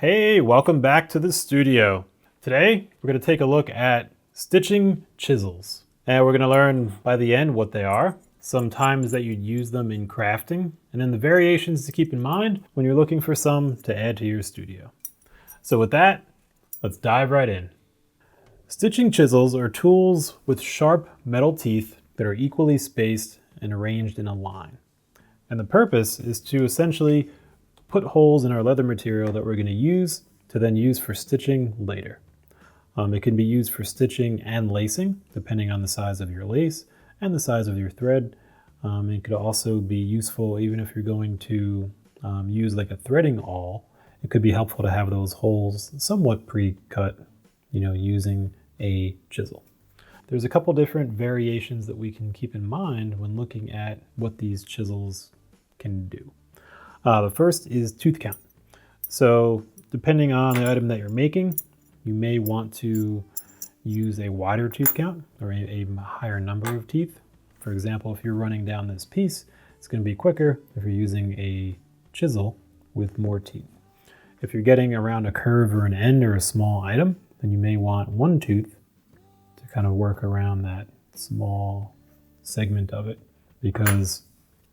Hey, welcome back to the studio. Today, we're going to take a look at stitching chisels. And we're going to learn by the end what they are, some times that you'd use them in crafting, and then the variations to keep in mind when you're looking for some to add to your studio. So with that, let's dive right in. Stitching chisels are tools with sharp metal teeth that are equally spaced and arranged in a line. And the purpose is to essentially put holes in our leather material that we're going to use for stitching later. It can be used for stitching and lacing, depending on the size of your lace and the size of your thread. It could also be useful even if you're going to use like a threading awl. It could be helpful to have those holes somewhat pre-cut, using a chisel. There's a couple different variations that we can keep in mind when looking at what these chisels can do. The first is tooth count. So depending on the item that you're making, you may want to use a wider tooth count or a higher number of teeth. For example, if you're running down this piece, it's going to be quicker if you're using a chisel with more teeth. If you're getting around a curve or an end or a small item, then you may want one tooth to kind of work around that small segment of it, because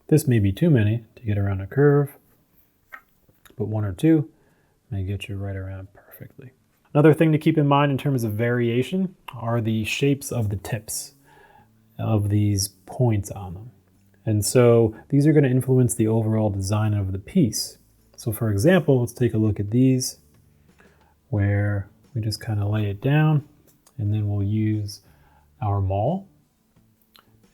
this may be too many to get around a curve, but one or two may get you right around perfectly. Another thing to keep in mind in terms of variation are the shapes of the tips of these points on them. And so these are going to influence the overall design of the piece. So for example, let's take a look at these where we just kind of lay it down, and then we'll use our maul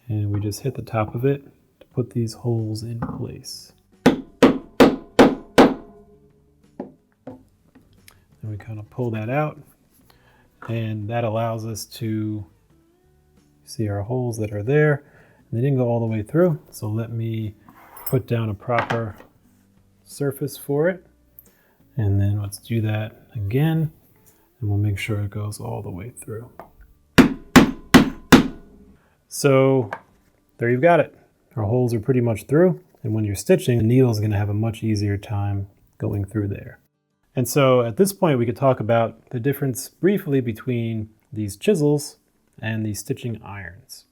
and we just hit the top of it to put these holes in place. And we kind of pull that out, and that allows us to see our holes that are there. And they didn't go all the way through, so let me put down a proper surface for it. And then let's do that again, and we'll make sure it goes all the way through. So there you've got it. Our holes are pretty much through, and when you're stitching, the needle is going to have a much easier time going through there. And so at this point, we could talk about the difference briefly between these chisels and these stitching irons.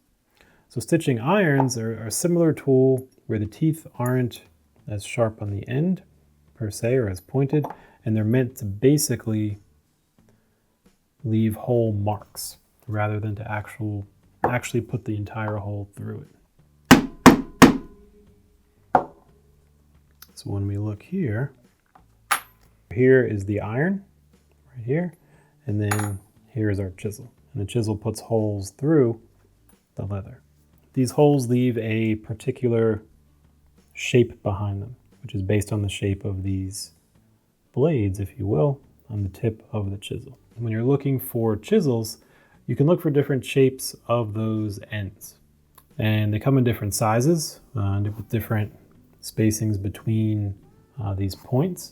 So stitching irons are a similar tool where the teeth aren't as sharp on the end per se, or as pointed, and they're meant to basically leave hole marks rather than to actually put the entire hole through it. So when we look here, here is the iron, right here, and then here is our chisel. And the chisel puts holes through the leather. These holes leave a particular shape behind them, which is based on the shape of these blades, if you will, on the tip of the chisel. And when you're looking for chisels, you can look for different shapes of those ends. And they come in different sizes, with different spacings between these points.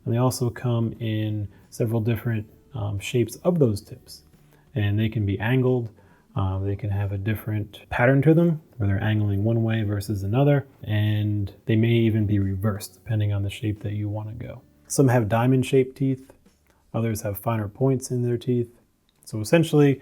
And they also come in several different shapes of those tips. And they can be angled. They can have a different pattern to them, where they're angling one way versus another. And they may even be reversed, depending on the shape that you want to go. Some have diamond-shaped teeth. Others have finer points in their teeth. So essentially,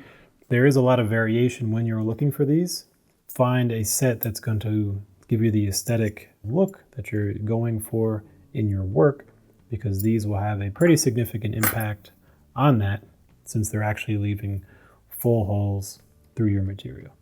there is a lot of variation when you're looking for these. Find a set that's going to give you the aesthetic look that you're going for in your work, because these will have a pretty significant impact on that, since they're actually leaving full holes through your material.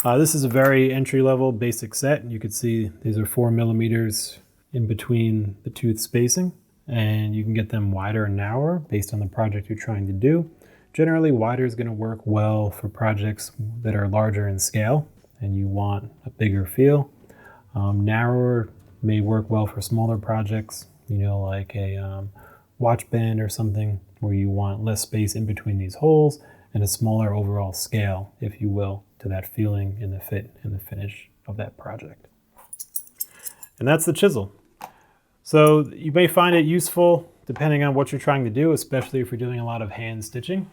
This is a very entry-level basic set. You can see these are 4 millimeters in between the tooth spacing, and you can get them wider and narrower based on the project you're trying to do. Generally, wider is going to work well for projects that are larger in scale and you want a bigger feel. Narrower may work well for smaller projects, like a watch band or something, where you want less space in between these holes and a smaller overall scale, if you will, to that feeling and the fit and the finish of that project. And that's the chisel. So you may find it useful depending on what you're trying to do, especially if you're doing a lot of hand stitching.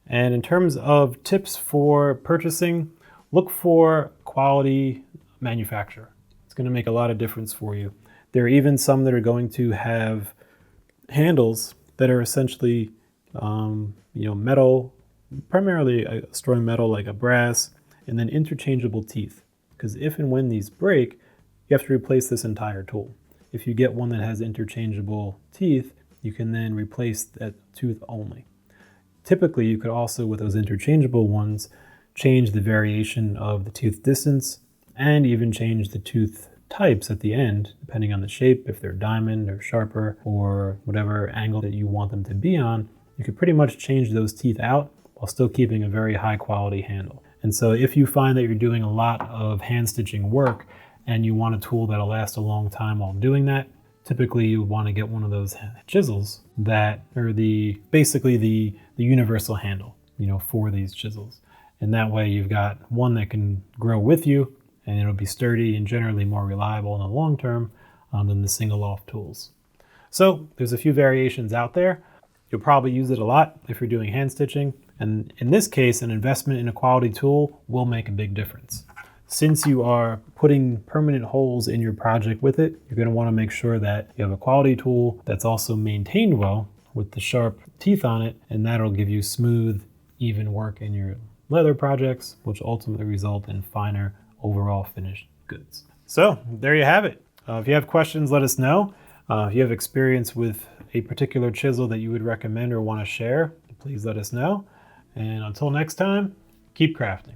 And in terms of tips for purchasing, look for quality manufacturer. It's going to make a lot of difference for you. There are even some that are going to have handles that are essentially metal, primarily storing metal like a brass, and then interchangeable teeth. Because if and when these break, you have to replace this entire tool. If you get one that has interchangeable teeth, you can then replace that tooth only. Typically, you could also, with those interchangeable ones, change the variation of the tooth distance and even change the tooth types at the end, depending on the shape, if they're diamond or sharper or whatever angle that you want them to be on. You could pretty much change those teeth out while still keeping a very high quality handle. And so if you find that you're doing a lot of hand stitching work and you want a tool that'll last a long time while doing that, typically you want to get one of those chisels that are basically the universal handle, for these chisels. And that way you've got one that can grow with you, and it'll be sturdy and generally more reliable in the long term than the single off tools. So there's a few variations out there. You'll probably use it a lot if you're doing hand stitching. And in this case, an investment in a quality tool will make a big difference. Since you are putting permanent holes in your project with it, you're going to want to make sure that you have a quality tool that's also maintained well with the sharp teeth on it, and that'll give you smooth, even work in your leather projects, which ultimately result in finer overall finished goods. So there you have it. If you have questions, let us know. If you have experience with a particular chisel that you would recommend or want to share, please let us know. And until next time, keep crafting.